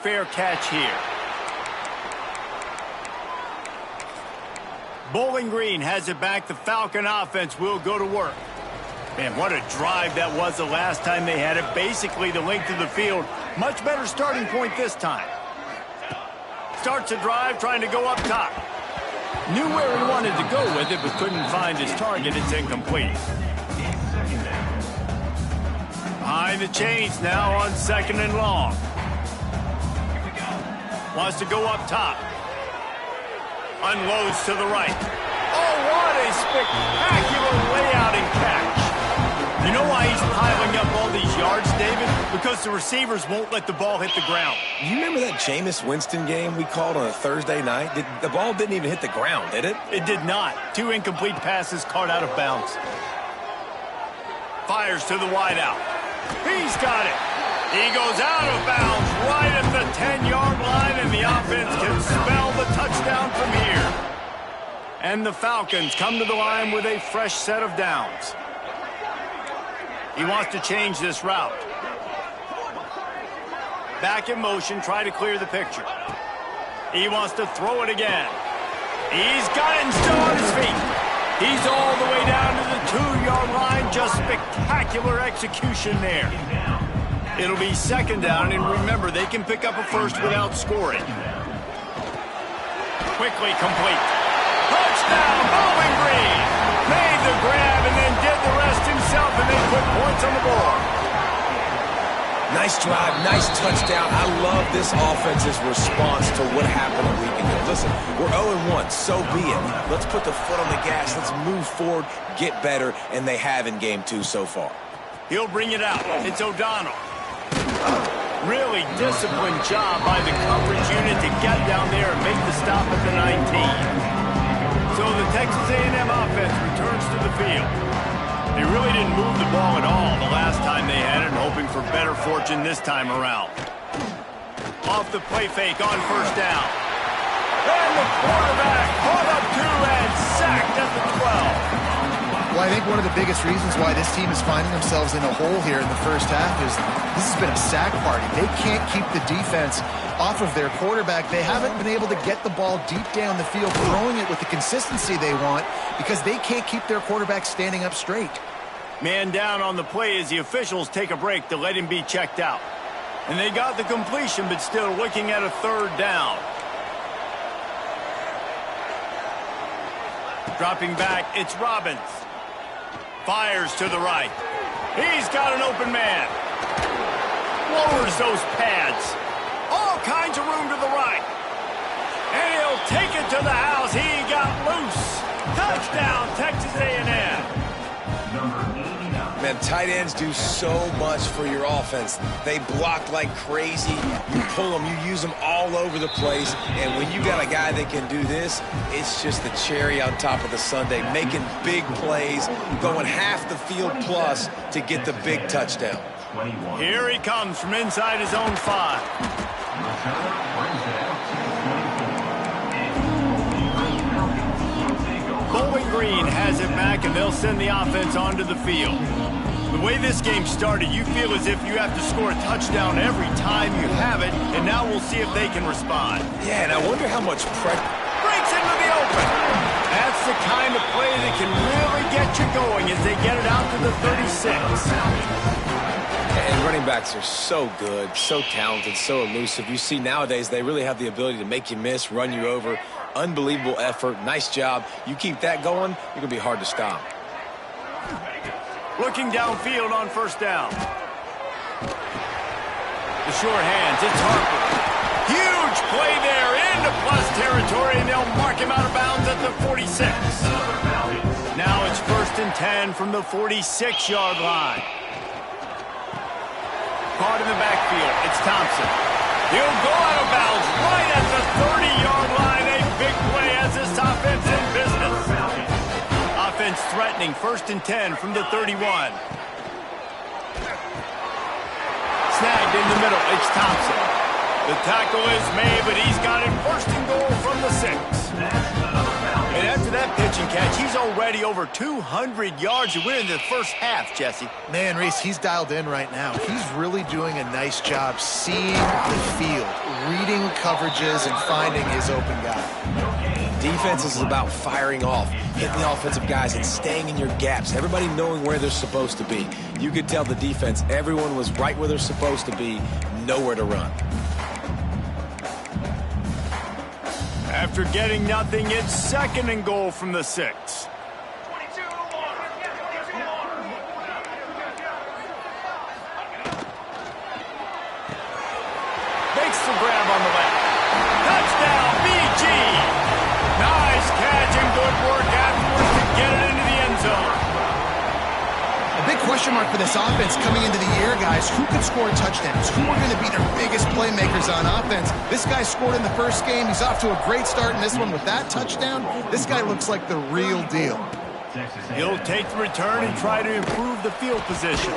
fair catch here. Bowling Green has it back. The Falcon offense will go to work. Man, what a drive that was the last time they had it. Basically the length of the field. Much better starting point this time. Starts a drive trying to go up top. Knew where he wanted to go with it, but couldn't find his target. It's incomplete. Behind the chains now on 2nd and long. Wants to go up top. Unloads to the right. Oh, what a spectacular layout and catch. You know why he's piling up all these yards, David? Because the receivers won't let the ball hit the ground. You remember that Jameis Winston game we called on a Thursday night? The ball didn't even hit the ground, did it? It did not. 2 incomplete passes caught out of bounds. Fires to the wideout. He's got it. He goes out of bounds right at the 10-yard line, and the offense can spell the touchdown from here. And the Falcons come to the line with a fresh set of downs. He wants to change this route. Back in motion, try to clear the picture. He wants to throw it again. He's got it and still on his feet. He's all the way down to the 2-yard line. Just spectacular execution there. It'll be 2nd down, and remember, they can pick up a first without scoring. Quickly complete. Touchdown, Bowling Green. Made the grab and then did the rest himself, and they put points on the board. Nice drive, nice touchdown. I love this offense's response to what happened a week ago. Listen, we're 0-1, so be it. Let's put the foot on the gas. Let's move forward, get better, and they have in game 2 so far. He'll bring it out. It's O'Donnell. Really disciplined job by the coverage unit to get down there and make the stop at the 19. So the Texas A&M offense returns to the field. They really didn't move the ball at all the last time they had it, hoping for better fortune this time around. Off the play fake on 1st down. And the quarterback caught up 2 and sacked at the 12. Well, I think one of the biggest reasons why this team is finding themselves in a hole here in the first half is this has been a sack party. They can't keep the defense off of their quarterback. They haven't been able to get the ball deep down the field, throwing it with the consistency they want because they can't keep their quarterback standing up straight. Man down on the play as the officials take a break to let him be checked out. And they got the completion, but still looking at a 3rd down. Dropping back, it's Robbins. Fires to the right. He's got an open man. Lowers those pads. All kinds of room to the right. And he'll take it to the house. He got loose. Touchdown, Texas A&M. Man, tight ends do so much for your offense. They block like crazy. You pull them, you use them all over the place. And when you got a guy that can do this, it's just the cherry on top of the sundae, making big plays, going half the field plus to get the big touchdown. Here he comes from inside his own 5. Bowling Green has it back, and they'll send the offense onto the field. The way this game started, you feel as if you have to score a touchdown every time you have it, and now we'll see if they can respond. Yeah, and I wonder how much pressure. Breaks into the open. That's the kind of play that can really get you going as they get it out to the 36. And running backs are so good, so talented, so elusive. You see nowadays they really have the ability to make you miss, run you over. Unbelievable effort. Nice job. You keep that going, you're going to be hard to stop. Looking downfield on 1st down. The short hands, it's Harper. Huge play there into plus territory, and they'll mark him out of bounds at the 46. Now it's 1st and 10 from the 46-yard line. Caught in the backfield, it's Thompson. He'll go out of bounds right at the 30-yard line. A big play as this offense in business. Offense threatening, 1st and 10 from the 31. Snagged in the middle, it's Thompson. The tackle is made, but he's got it 1st and goal from the 6. And after that pitch and catch. He's already over 200 yards to win in the first half, Jesse. Man, Reese, he's dialed in right now. He's really doing a nice job seeing the field, reading coverages, and finding his open guy. Defense is about firing off, hitting the offensive guys, and staying in your gaps. Everybody knowing where they're supposed to be. You could tell the defense, everyone was right where they're supposed to be, nowhere to run. After getting nothing, it's 2nd and goal from the 6. Makes the grab on the left. Touchdown, BG! Nice catch and good work afterwards to get it into the end zone. A big question mark for this offense coming into the year, guys. Who could score touchdowns? Who are going to be their biggest playmakers on offense? This guy scored in the first game. He's off to a great start in this one with that touchdown. This guy looks like the real deal. He'll take the return and try to improve the field position.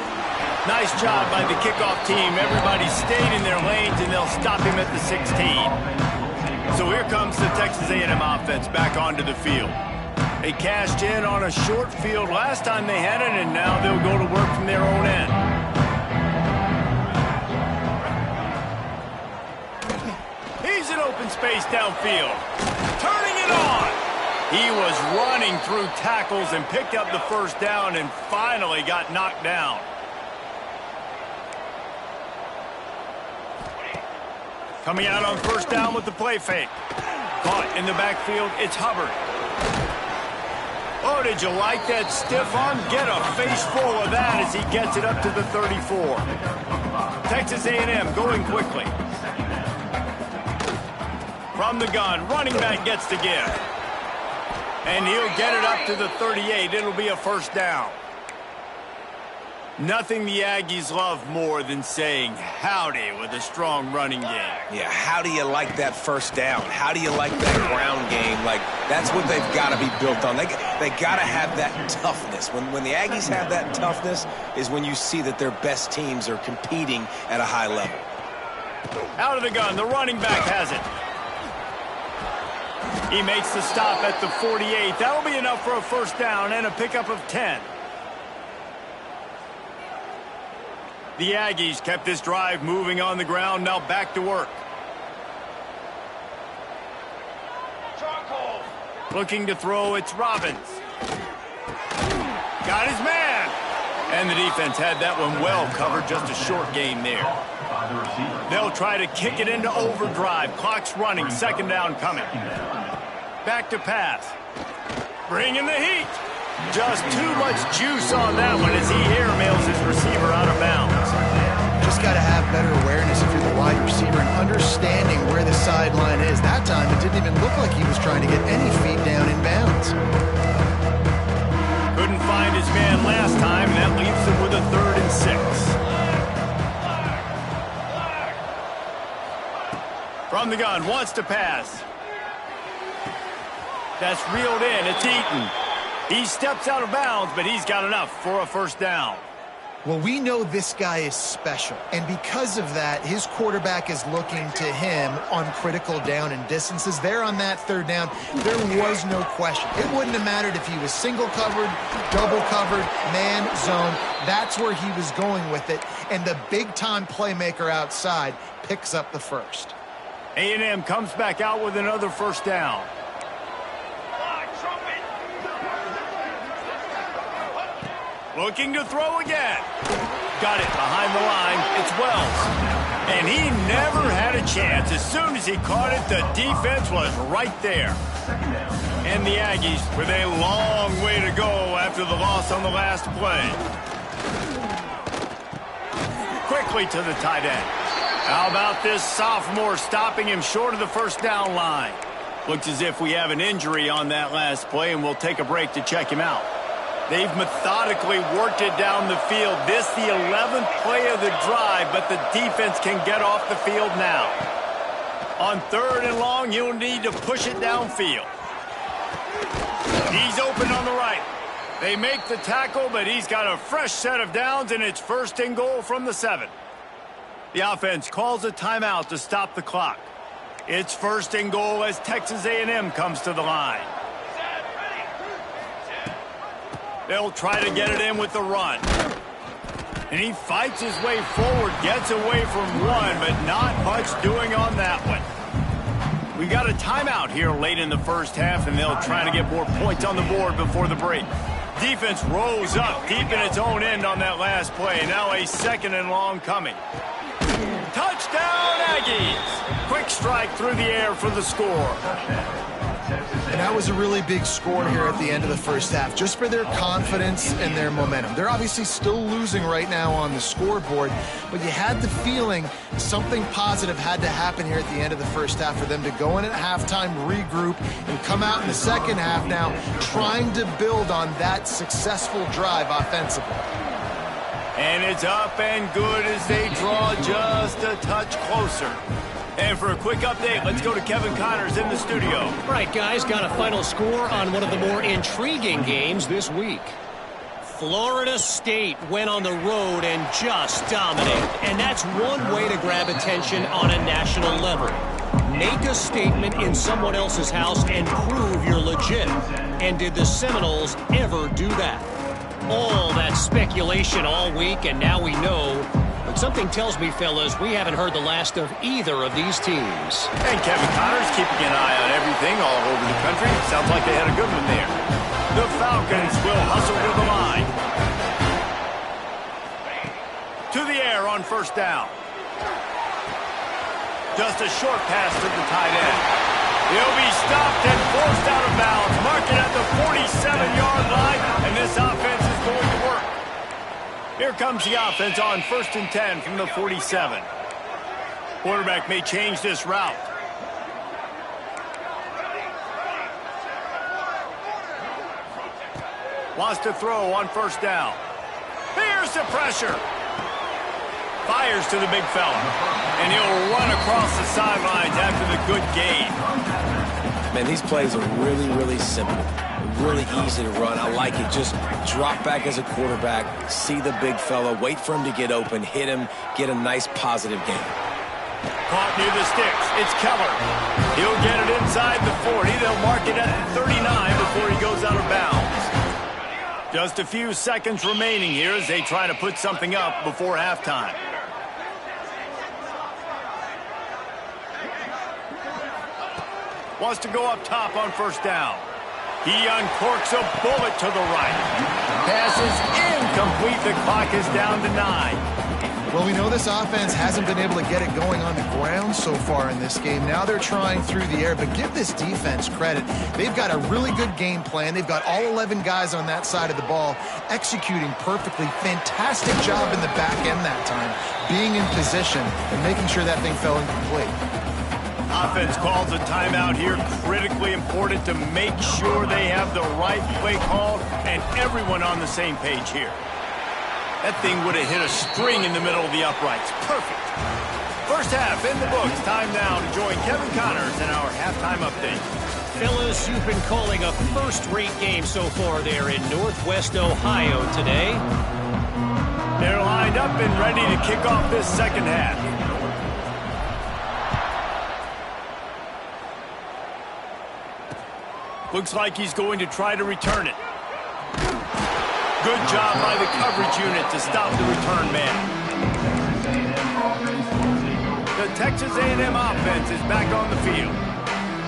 Nice job by the kickoff team. Everybody stayed in their lanes, and they'll stop him at the 16. So here comes the Texas A&M offense back onto the field. They cashed in on a short field last time they had it, and now they'll go to work from their own end. He's in open space downfield. Turning it on. He was running through tackles and picked up the first down and finally got knocked down. Coming out on first down with the play fake. Caught in the backfield, it's Hubbard. Oh, did you like that stiff arm? Get a face full of that as he gets it up to the 34. Texas A&M going quickly. From the gun, running back gets to give. And he'll get it up to the 38. It'll be a first down. Nothing the Aggies love more than saying howdy with a strong running game. Yeah, how do you like that first down? How do you like that ground game? Like, that's what they've got to be built on. They got to have that toughness. When the Aggies have that toughness is when you see that their best teams are competing at a high level. Out of the gun, the running back has it. He makes the stop at the 48. That'll be enough for a first down and a pickup of 10. The Aggies kept this drive moving on the ground, now back to work. Looking to throw, it's Robbins. Got his man. And the defense had that one well covered, just a short gain there. They'll try to kick it into overdrive. Clock's running, 2nd down coming. Back to pass. Bring in the heat. Just too much juice on that one as he airmails his receiver out of bounds. Just got to have better awareness if you're the wide receiver and understanding where the sideline is. That time, it didn't even look like he was trying to get any feet down in bounds. Couldn't find his man last time, and that leaves him with a 3rd and 6. From the gun, wants to pass. That's reeled in. It's Eaton. He steps out of bounds, but he's got enough for a first down. Well, we know this guy is special, and because of that, his quarterback is looking to him on critical down and distances. There on that 3rd down, there was no question. It wouldn't have mattered if he was single covered, double covered, man, zone. That's where he was going with it, and the big-time playmaker outside picks up the first. A&M comes back out with another first down. Looking to throw again. Got it behind the line. It's Wells. And he never had a chance. As soon as he caught it, the defense was right there. And the Aggies with a long way to go after the loss on the last play. Quickly to the tight end. How about this sophomore stopping him short of the first down line? Looks as if we have an injury on that last play, and we'll take a break to check him out. They've methodically worked it down the field. This the 11th play of the drive, but the defense can get off the field now. On 3rd and long, he'll need to push it downfield. He's open on the right. They make the tackle, but he's got a fresh set of downs, and it's 1st and goal from the 7. The offense calls a timeout to stop the clock. It's 1st and goal as Texas A&M comes to the line. They'll try to get it in with the run. And he fights his way forward, gets away from one, but not much doing on that one. We got a timeout here late in the first half, and they'll try to get more points on the board before the break. Defense rose up deep in its own end on that last play. Now a 2nd and long coming. Touchdown, Aggies! Quick strike through the air for the score. And that was a really big score here at the end of the first half, just for their confidence and their momentum. They're obviously still losing right now on the scoreboard, but you had the feeling something positive had to happen here at the end of the first half for them to go in at halftime, regroup, and come out in the second half now trying to build on that successful drive offensively. And it's up and good as they draw just a touch closer. And for a quick update, let's go to Kevin Connors in the studio. All right, guys, got a final score on one of the more intriguing games this week. Florida State went on the road and just dominated. And that's one way to grab attention on a national level. Make a statement in someone else's house and prove you're legit. And did the Seminoles ever do that? All that speculation all week, and now we know. But something tells me, fellas, we haven't heard the last of either of these teams. And Kevin Connors keeping an eye on everything all over the country. Sounds like they had a good one there. The Falcons will hustle to the line. To the air on first down. Just a short pass to the tight end. He'll be stopped and forced out of bounds. Mark it at the 47-yard line, and this offense is going to work. Here comes the offense on 1st and 10 from the 47. Quarterback may change this route. Wants to throw on first down. Here's the pressure. Fires to the big fella. And he'll run across the sidelines after the good gain. Man, these plays are really, really simple. Really easy to run. I like it. Just drop back as a quarterback, see the big fella, wait for him to get open, hit him, get a nice positive gain. Caught near the sticks. It's Keller. He'll get it inside the 40. They'll mark it at the 39 before he goes out of bounds. Just a few seconds remaining here as they try to put something up before halftime. Wants to go up top on first down. He uncorks a bullet to the right. Pass is incomplete. The clock is down to 9. Well, we know this offense hasn't been able to get it going on the ground so far in this game. Now they're trying through the air, but give this defense credit. They've got a really good game plan. They've got all 11 guys on that side of the ball executing perfectly. Fantastic job in the back end that time, being in position and making sure that thing fell incomplete. Offense calls a timeout here. Critically important to make sure they have the right play call and everyone on the same page here. That thing would have hit a string in the middle of the uprights. Perfect. First half in the books. Time now to join Kevin Connors in our halftime update. Fellas, you've been calling a first-rate game so far there in Northwest Ohio today. They're lined up and ready to kick off this second half. Looks like he's going to try to return it. Good job by the coverage unit to stop the return man. The Texas A&M offense is back on the field.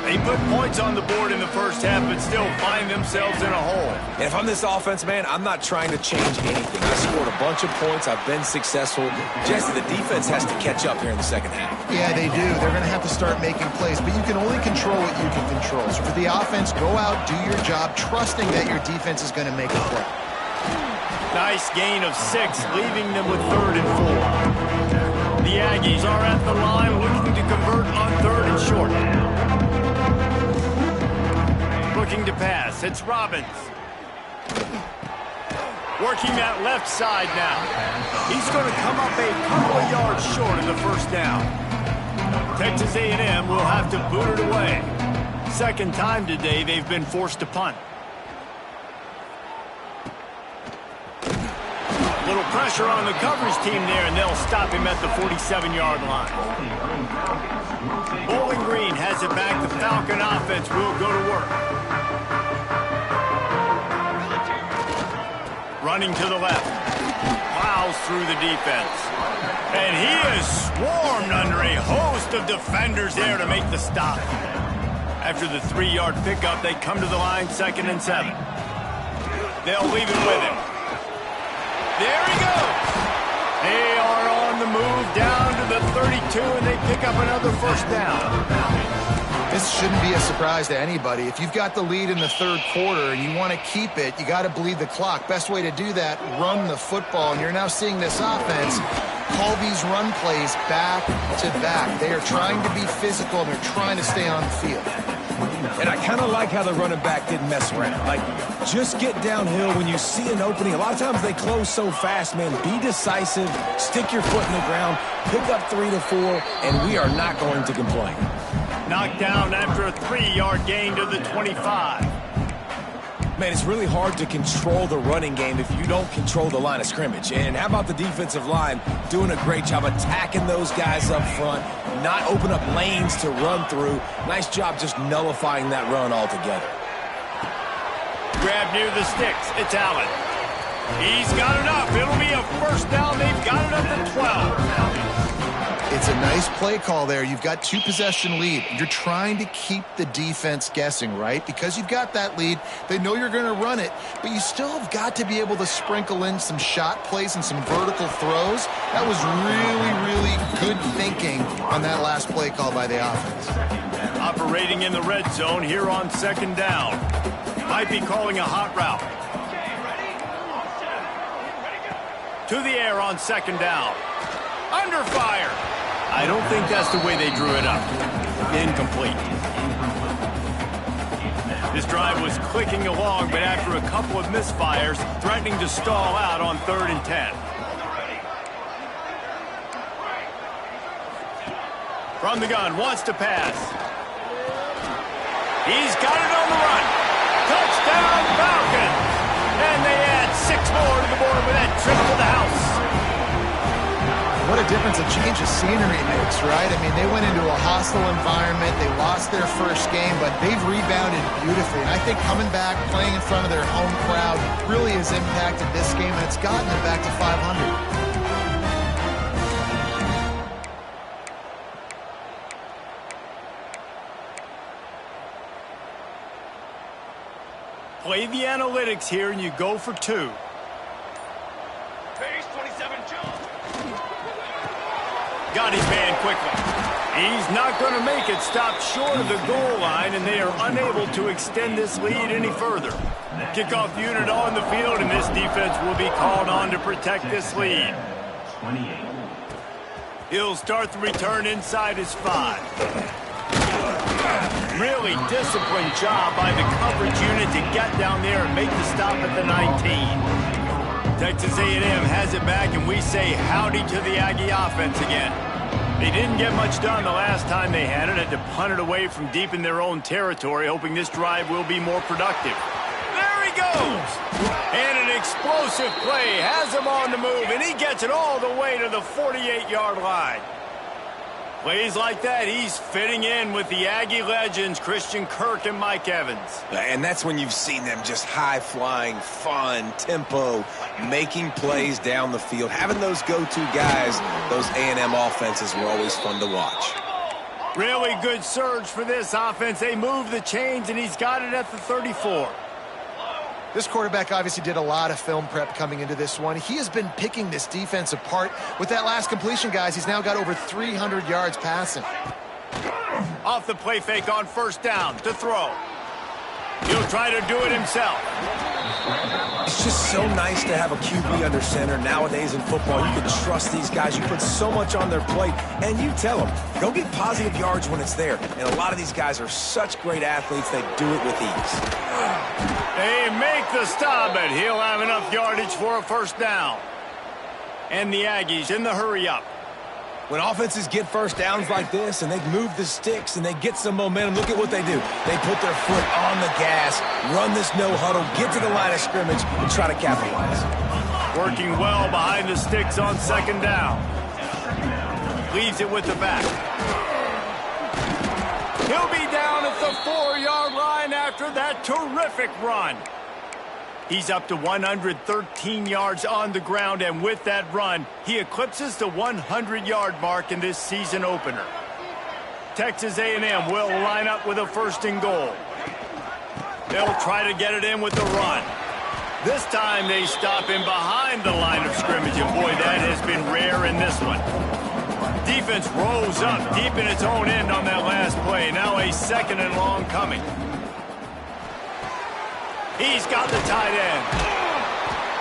They put points on the board in the first half, but still find themselves in a hole. And if I'm this offense, man, I'm not trying to change anything. I scored a bunch of points. I've been successful. Jesse, the defense has to catch up here in the second half. Yeah, they do. They're going to have to start making plays, but you can only control what you can control. So for the offense, go out, do your job, trusting that your defense is going to make a play. Nice gain of 6, leaving them with 3rd and 4. The Aggies are at the line looking to convert on 3rd and short. Looking to pass. It's Robbins. Working that left side now. He's going to come up a couple of yards short of the first down. Texas A&M will have to boot it away. Second time today they've been forced to punt. Little pressure on the coverage team there, and they'll stop him at the 47-yard line. Bowling Green has it back. The Falcon offense will go to work. running to the left. Plows through the defense. And he is swarmed under a host of defenders there to make the stop. After the 3-yard pickup, they come to the line, 2nd and 7. They'll leave it with him. There he goes. They are on the move down to the 32, and they pick up another first down. This shouldn't be a surprise to anybody. If you've got the lead in the 3rd quarter and you want to keep it, you got to bleed the clock. Best way to do that, run the football. And you're now seeing this offense call these run plays back to back. They are trying to be physical, and they're trying to stay on the field. And I kind of like how the running back didn't mess around. Like, just get downhill when you see an opening. A lot of times they close so fast, man. Be decisive, stick your foot in the ground, pick up 3 to 4, and we are not going to complain. Knocked down after a 3-yard gain to the 25. Man, it's really hard to control the running game if you don't control the line of scrimmage. And how about the defensive line doing a great job attacking those guys up front, not open up lanes to run through. Nice job just nullifying that run altogether. Grab near the sticks. It's Allen. He's got enough. It'll be a first down. They've got it up to 12. It's a nice play call there. You've got 2-possession lead. You're trying to keep the defense guessing, right? Because you've got that lead, they know you're going to run it, but you still have got to be able to sprinkle in some shot plays and some vertical throws. That was really, really good thinking on that last play call by the offense. Operating in the red zone here on 2nd down. Might be calling a hot route. To the air on 2nd down. Under fire. I don't think that's the way they drew it up. Incomplete. This drive was clicking along, but after a couple of misfires, threatening to stall out on 3rd and 10. From the gun, wants to pass. He's got it on the run. Touchdown, Falcons! And they add 6 more to the board with that trip to the house. What a difference a change of scenery makes, right? I mean, they went into a hostile environment. They lost their first game, but they've rebounded beautifully. And I think coming back, playing in front of their home crowd really has impacted this game, and it's gotten them back to 500. Play the analytics here, and you go for 2. Got his man quickly. He's not going to make it. Stopped short of the goal line, and they are unable to extend this lead any further. Kickoff unit on the field, and this defense will be called on to protect this lead. He'll start the return inside his 5. Really disciplined job by the coverage unit to get down there and make the stop at the 19. Texas A&M has it back, and we say howdy to the Aggie offense again. They didn't get much done the last time they had it. Had to punt it away from deep in their own territory, hoping this drive will be more productive. There he goes! And an explosive play has him on the move, and he gets it all the way to the 48-yard line. Plays like that, he's fitting in with the Aggie legends, Christian Kirk and Mike Evans. And that's when you've seen them just high-flying, fun, tempo, making plays down the field. Having those go-to guys, those A&M offenses were always fun to watch. Really good surge for this offense. They move the chains, and he's got it at the 34. This quarterback obviously did a lot of film prep coming into this one. He has been picking this defense apart. With that last completion, guys, he's now got over 300 yards passing. Off the play fake on 1st down to throw. He'll try to do it himself. It's just so nice to have a QB under center nowadays in football. You can trust these guys. You put so much on their plate, and you tell them, go get positive yards when it's there. And a lot of these guys are such great athletes, they do it with ease. They make the stop, but he'll have enough yardage for a 1st down. And the Aggies in the hurry-up. When offenses get 1st downs like this and they move the sticks and they get some momentum, look at what they do. They put their foot on the gas, run this no-huddle, get to the line of scrimmage, and try to capitalize. Working well behind the sticks on 2nd down. Leaves it with the back. He'll be down at the 4-yard line after that terrific run. He's up to 113 yards on the ground, and with that run, he eclipses the 100-yard mark in this season opener. Texas A&M will line up with a 1st and goal. They'll try to get it in with the run. This time they stop him behind the line of scrimmage, and boy, that has been rare in this one. Defense rose up deep in its own end on that last play. Now a 2nd and long coming. He's got the tight end.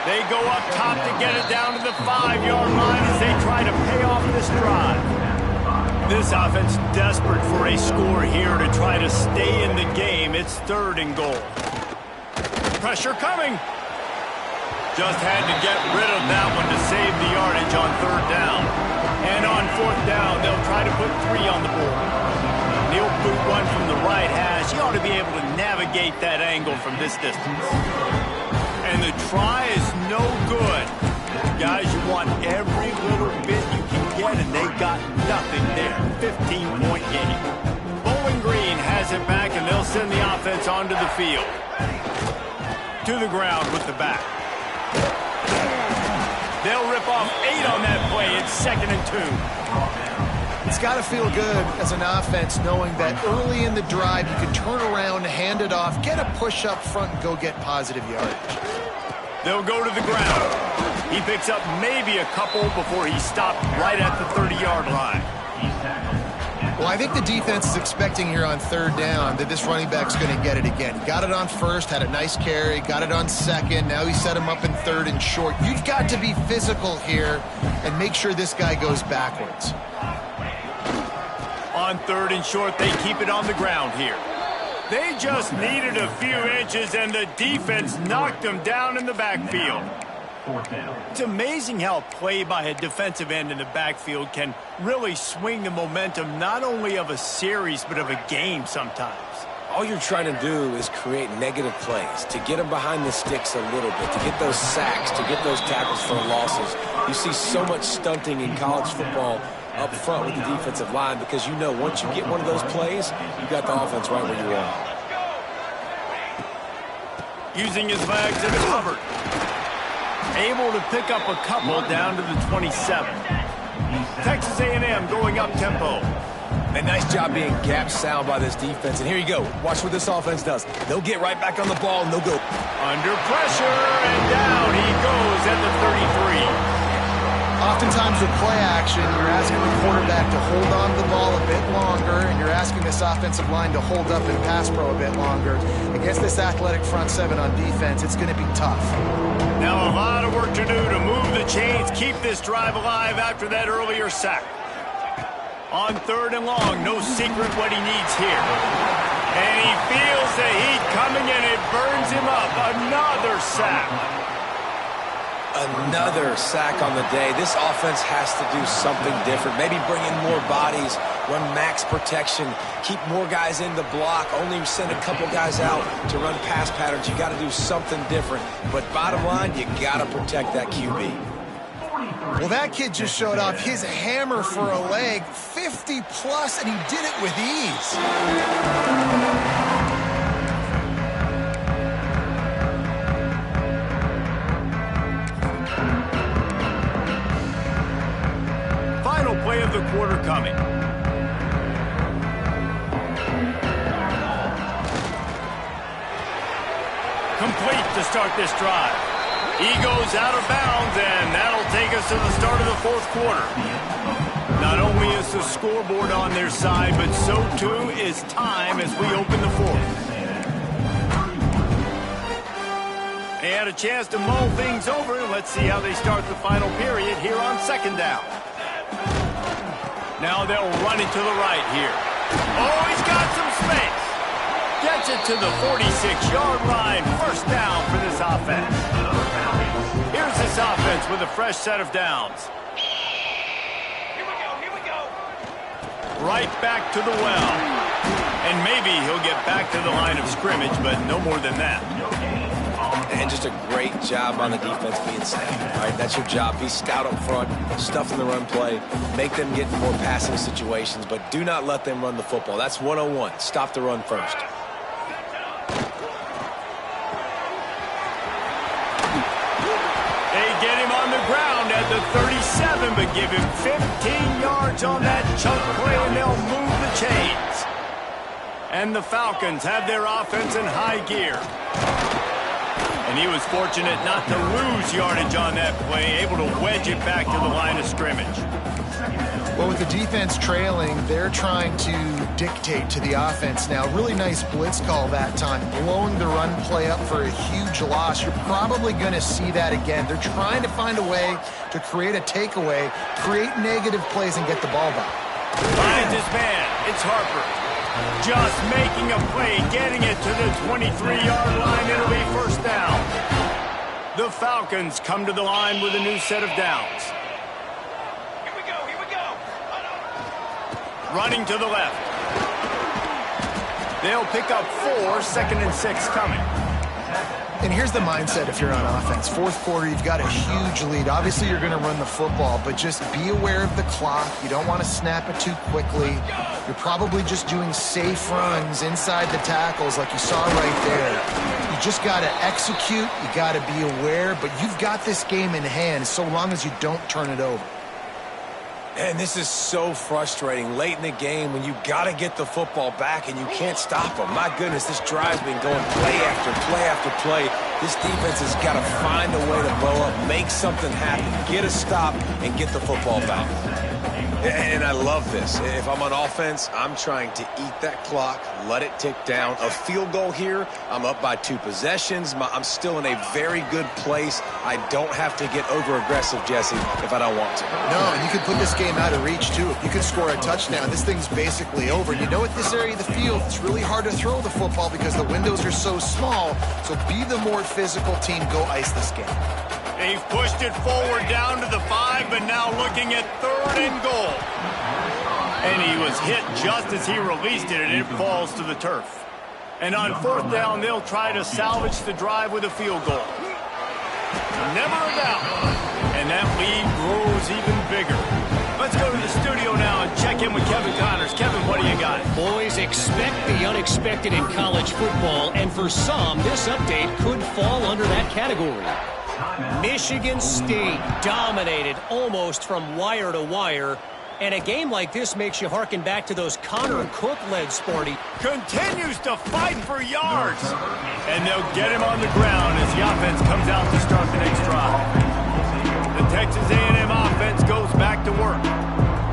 They go up top to get it down to the 5-yard line as they try to pay off this drive. This offense desperate for a score here to try to stay in the game. It's 3rd and goal. Pressure coming. Just had to get rid of that one to save the yardage on 3rd down. And on 4th down, they'll try to put 3 on the board. He'll boot one from the right hash. He ought to be able to navigate that angle from this distance. And the try is no good. Guys, you want every little bit you can get, and they got nothing there. 15-point game. Bowling Green has it back, and they'll send the offense onto the field. To the ground with the back. They'll rip off 8 on that play. It's 2nd and 2. It's got to feel good as an offense knowing that early in the drive you can turn around, hand it off, get a push up front, and go get positive yardage. They'll go to the ground. He picks up maybe a couple before he stopped right at the 30-yard line. Well, I think the defense is expecting here on 3rd down that this running back's going to get it again. Got it on 1st, had a nice carry, got it on 2nd. Now he set him up in 3rd and short. You've got to be physical here and make sure this guy goes backwards. On 3rd and short, they keep it on the ground here. They just needed a few inches, and the defense knocked them down in the backfield. It's amazing how play by a defensive end in the backfield can really swing the momentum not only of a series but of a game sometimes. All you're trying to do is create negative plays, to get them behind the sticks a little bit, to get those sacks, to get those tackles for losses. You see so much stunting in college football up front with the defensive line because you know once you get one of those plays, you got the offense right where you want. Using his legs and covered. Able to pick up a couple down to the 27. Texas A&M going up tempo. A nice job being gap sound by this defense. And here you go. Watch what this offense does. They'll get right back on the ball, and they'll go. Under pressure, and down he goes at the 33. Oftentimes with play action, you're asking the quarterback to hold on to the ball a bit longer, and you're asking this offensive line to hold up in pass pro a bit longer. Against this athletic front 7 on defense, it's going to be tough. Now a lot of work to do to move the chains, keep this drive alive after that earlier sack. On 3rd and long, no secret what he needs here. And he feels the heat coming, and it burns him up. Another sack. Another sack on the day. This offense has to do something different. Maybe bring in more bodies, run max protection, keep more guys in the block, only send a couple guys out to run pass patterns. You got to do something different. But bottom line, you got to protect that QB. Well, that kid just showed off his hammer for a leg, 50-plus, and he did it with ease. Final play of the quarter coming. Complete to start this drive. He goes out of bounds, and that'll take us to the start of the 4th quarter. Not only is the scoreboard on their side, but so too is time as we open the 4th. They had a chance to mull things over. Let's see how they start the final period here on 2nd down. Now they'll run it to the right here. Oh, he's got some space. Gets it to the 46-yard line. 1st down for this offense. Here's this offense with a fresh set of downs. Here we go. Right back to the well. And maybe he'll get back to the line of scrimmage, but no more than that. And just a great job on the defense being safe. All right, that's your job. Be stout up front, stuff in the run play, make them get in more passing situations, but do not let them run the football. That's 101. Stop the run first. give him 15 yards on that chunk play, and they'll move the chains. And the Falcons have their offense in high gear. And he was fortunate not to lose yardage on that play, able to wedge it back to the line of scrimmage. Well, with the defense trailing, they're trying to dictate to the offense now. Really nice blitz call that time, blowing the run play up for a huge loss. You're probably going to see that again. They're trying to find a way to create a takeaway, create negative plays, and get the ball back. Finds his man. It's Harper. Just making a play, getting it to the 23-yard line. It'll be first down. The Falcons come to the line with a new set of downs. Here we go. Running to the left. They'll pick up 4, 2nd and 6 coming. And here's the mindset if you're on offense. Fourth quarter, you've got a huge lead. Obviously, you're going to run the football, but just be aware of the clock. You don't want to snap it too quickly. You're probably just doing safe runs inside the tackles like you saw right there. You just got to execute. You got to be aware, but you've got this game in hand so long as you don't turn it over. And this is so frustrating late in the game when you got to get the football back and you can't stop them. My goodness, this drive's been going play after play after play. This defense has got to find a way to blow up, make something happen, get a stop, and get the football back. And I love this. If I'm on offense, I'm trying to eat that clock, let it tick down. A field goal here, I'm up by 2 possessions. I'm still in a very good place. I don't have to get over-aggressive, Jesse, if I don't want to. No, and you can put this game out of reach, too. If you can score a touchdown, this thing's basically over. And you know, at this area of the field, it's really hard to throw the football because the windows are so small. So be the more physical team. Go ice this game. They've pushed it forward down to the 5, but now looking at 3rd and goal. And he was hit just as he released it, and it falls to the turf. And on 4th down, they'll try to salvage the drive with a field goal. Never a doubt. And that lead grows even bigger. Let's go to the studio now and check in with Kevin Connors. Kevin, what do you got? Boys, expect the unexpected in college football, and for some, this update could fall under that category. Michigan State dominated almost from wire to wire, and a game like this makes you harken back to those Connor Cook-led Sparty. Continues to fight for yards, and they'll get him on the ground as the offense comes out to start the next drive. The Texas A&M offense goes back to work.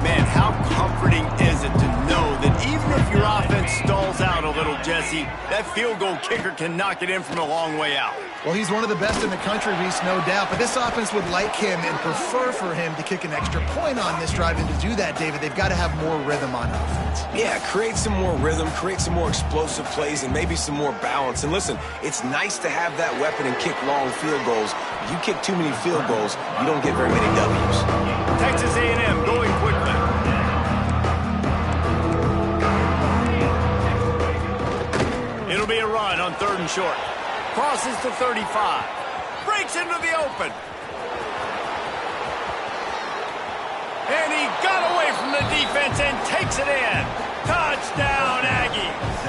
Man, how comforting is it to know that even if your offense stalls out a little, Jesse, that field goal kicker can knock it in from a long way out. Well, he's one of the best in the country, Reese, no doubt. But this offense would like him and prefer for him to kick an extra point on this drive. And to do that, David, they've got to have more rhythm on offense. Yeah, create some more rhythm, create some more explosive plays, and maybe some more balance. And listen, it's nice to have that weapon and kick long field goals. If you kick too many field goals, you don't get very many W's. Texas A&M going quickly. It'll be a run on 3rd and short. Crosses to 35. Breaks into the open. And he got away from the defense and takes it in. Touchdown, Aggies.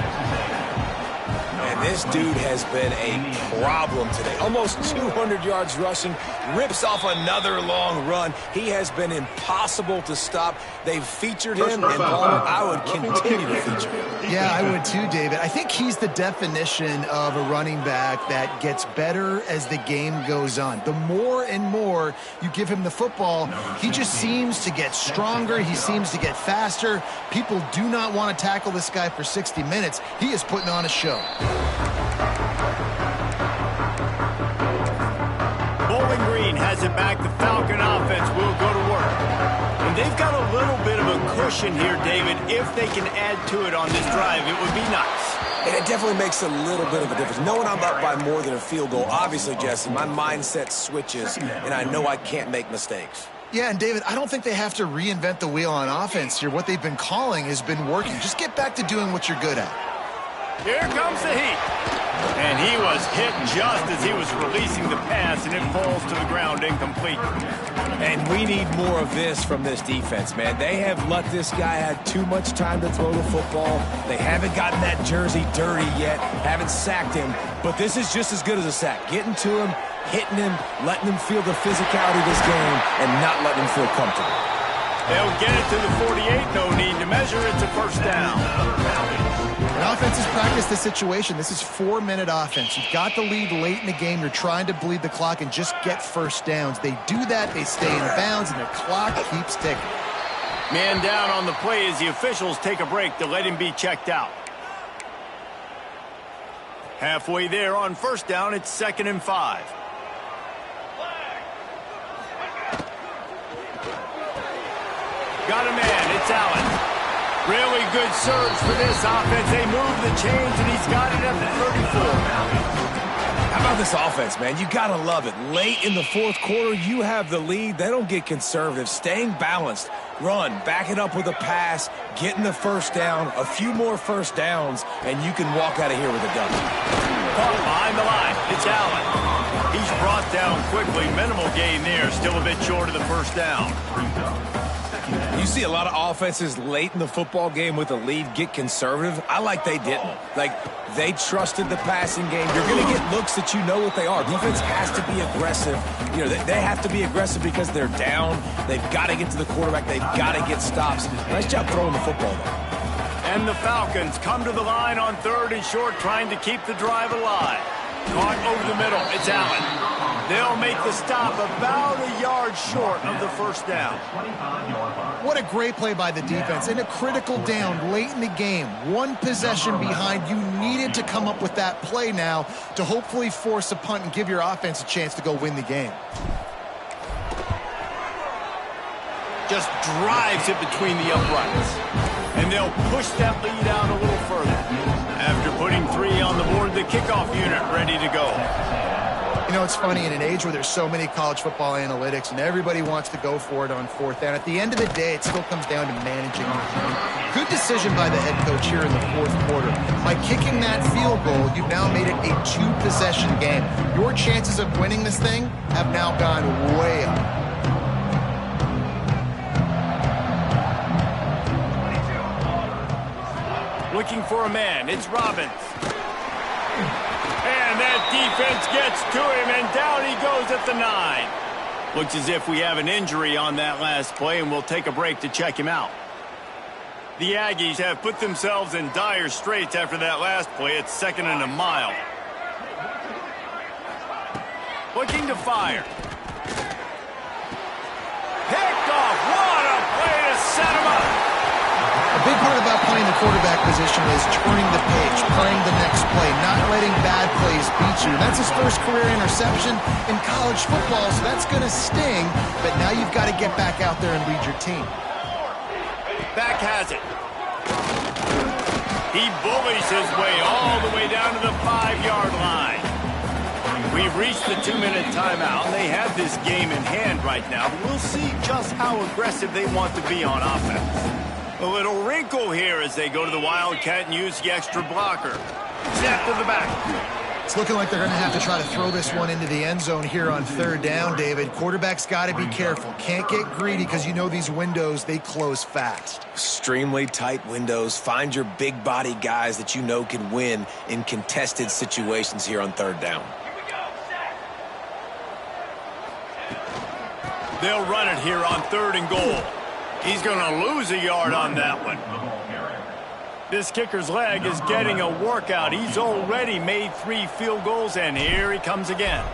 And this dude has been a problem today. Almost 200 yards rushing, rips off another long run. He has been impossible to stop. They've featured him, and Palmer, I would continue to feature him. Yeah, I would too, David. I think he's the definition of a running back that gets better as the game goes on. The more and more you give him the football, he just seems to get stronger. He seems to get faster. People do not want to tackle this guy for 60 minutes. He is putting on a show. Bowling Green has it back. The Falcon offense will go to work. And they've got a little bit of a cushion here, David. If they can add to it on this drive, it would be nice. And it definitely makes a little bit of a difference. Knowing I'm up by more than a field goal, obviously, Jesse, my mindset switches, and I know I can't make mistakes. Yeah, and David, I don't think they have to reinvent the wheel on offense here. What they've been calling has been working. Just get back to doing what you're good at. Here comes the heat. And he was hit just as he was releasing the pass, and it falls to the ground incomplete. And we need more of this from this defense, man. They have let this guy have too much time to throw the football. They haven't gotten that jersey dirty yet, haven't sacked him. But this is just as good as a sack. Getting to him, hitting him, letting him feel the physicality of this game, and not letting him feel comfortable. They'll get it to the 48. No need to measure. It's a first down. And offense has practiced this situation. This is 4-minute offense. You've got the lead late in the game. You're trying to bleed the clock and just get first downs. They do that. They stay in bounds, and their clock keeps ticking. Man down on the play as the officials take a break to let him be checked out. Halfway there on first down, it's 2nd and 5. Got a man. It's Allen. Really good surge for this offense. They move the chains, and he's got it at the 34. How about this offense, man? You got to love it. Late in the fourth quarter, you have the lead. They don't get conservative. Staying balanced. Run, back it up with a pass, getting the first down, a few more first downs, and you can walk out of here with a W. Caught behind the line. It's Allen. He's brought down quickly. Minimal gain there. Still a bit short of the first down. You see a lot of offenses late in the football game with a lead get conservative. I like they didn't. Like, they trusted the passing game. You're going to get looks that you know what they are. Defense has to be aggressive. You know, they have to be aggressive because they're down. They've got to get to the quarterback. They've got to get stops. Nice job throwing the football, though. And the Falcons come to the line on 3rd and short, trying to keep the drive alive. Caught over the middle. It's Allen. They'll make the stop about a yard short of the first down. What a great play by the defense. In a critical down late in the game, one possession behind. You needed to come up with that play now to hopefully force a punt and give your offense a chance to go win the game. Just drives it between the uprights. And they'll push that lead out a little further. After putting 3 on the board, the kickoff unit ready to go. You know, it's funny, in an age where there's so many college football analytics and everybody wants to go for it on 4th down, at the end of the day, it still comes down to managing the game. Good decision by the head coach here in the 4th quarter. By kicking that field goal, you've now made it a 2-possession game. Your chances of winning this thing have now gone way up. Looking for a man. It's Robbins. And that defense gets to him, and down he goes at the 9. Looks as if we have an injury on that last play, and we'll take a break to check him out. The Aggies have put themselves in dire straits after that last play. It's 2nd and a mile. Looking to fire. Picked off. What a play to set him up. A big part about playing the quarterback position is turning the page, playing the next play, not letting bad plays beat you. That's his first career interception in college football, so that's going to sting. But now you've got to get back out there and lead your team. Back has it. He bullies his way all the way down to the 5-yard line. We've reached the 2-minute timeout. They have this game in hand right now, but we'll see just how aggressive they want to be on offense. A little wrinkle here as they go to the Wildcat and use the extra blocker. Snap to the back. It's looking like they're going to have to try to throw this one into the end zone here on 3rd down, David. Quarterback's got to be careful. Can't get greedy because you know these windows, they close fast. Extremely tight windows. Find your big body guys that you know can win in contested situations here on 3rd down. They'll run it here on 3rd and goal. He's going to lose a yard on that one. This kicker's leg is getting a workout. He's already made 3 field goals, and here he comes again.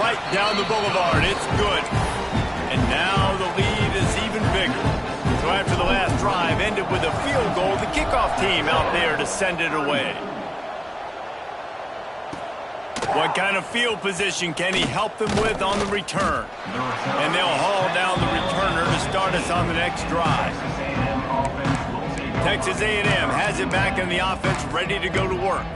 Right down the boulevard. It's good. And now the lead is even bigger. So after the last drive ended with a field goal, the kickoff team out there to send it away. What kind of field position can he help them with on the return? And they'll haul down the returner to start us on the next drive. Texas A&M has it back in the offense, ready to go to work.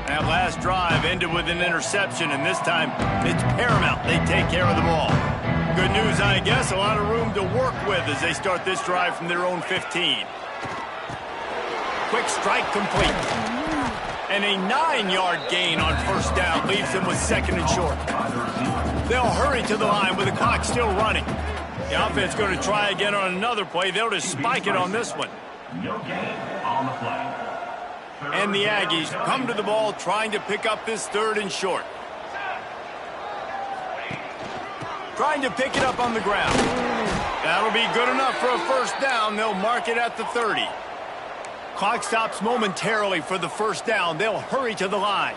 That last drive ended with an interception, and this time it's paramount they take care of the ball. Good news, I guess, a lot of room to work with as they start this drive from their own 15. Quick strike complete. And a 9-yard gain on first down leaves them with second and short. They'll hurry to the line with the clock still running. The offense going to try again on another play. They'll just spike it on this one. No gain on the play. And the Aggies come to the ball trying to pick up this third and short. Trying to pick it up on the ground. That'll be good enough for a first down. They'll mark it at the 30. Clock stops momentarily for the first down. They'll hurry to the line.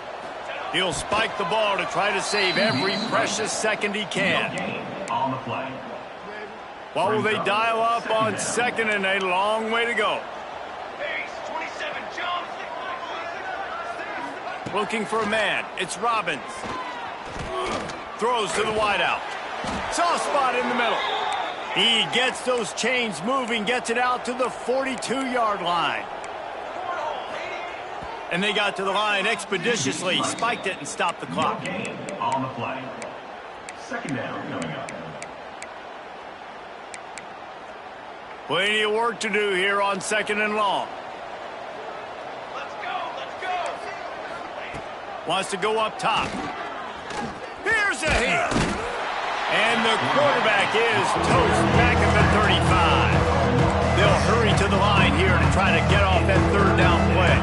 He'll spike the ball to try to save every precious second he can. On the play. What will they dial up on second and a long way to go? Pace, 27, jump. Looking for a man. It's Robbins. Throws to the wideout. Soft spot in the middle. He gets those chains moving, gets it out to the 42-yard line. And they got to the line expeditiously, spiked it and stopped the clock. On the play. Second down coming up. Plenty of work to do here on second and long. Let's go, let's go. Wants to go up top. Here's a hit. And the quarterback is toast back at the 35. They'll hurry to the line here to try to get off that third down play.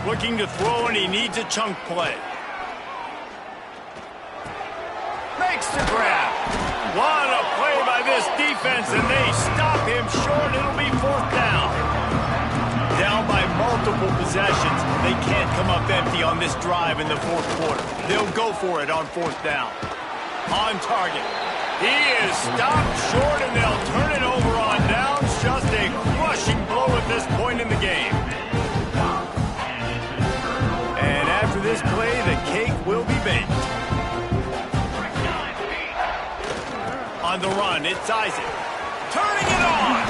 Looking to throw, and he needs a chunk play. Makes the grab. What a play by this defense, and they stop him short. It'll be fourth down. Down by multiple possessions. They can't come up empty on this drive in the fourth quarter. They'll go for it on fourth down. On target. He is stopped short, and they'll turn it over on downs. Just a crushing blow at this point in the game. And after this play, the cake will be baked. On the run, it's Isaac. Turning it on.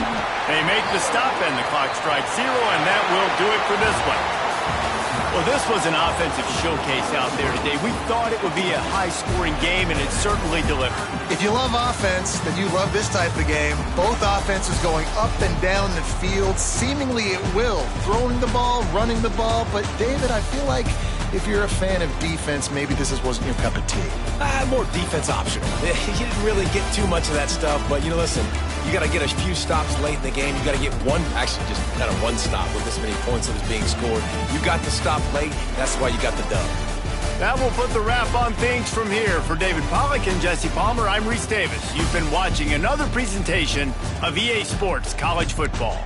They make the stop, and the clock strikes 0, and that will do it for this one. Well, this was an offensive showcase out there today. We thought it would be a high-scoring game, and it certainly delivered. If you love offense, then you love this type of game. Both offenses going up and down the field, seemingly at will. Throwing the ball, running the ball. But, David, I feel like if you're a fan of defense, maybe this wasn't your cup of tea. More defense optional. You didn't really get too much of that stuff, but, listen, you got to get a few stops late in the game. You got to get actually just kind of one stop with this many points that was being scored. You got to stop late. That's why you got the dub. That will put the wrap on things from here. For David Pollack and Jesse Palmer, I'm Reese Davis. You've been watching another presentation of EA Sports College Football.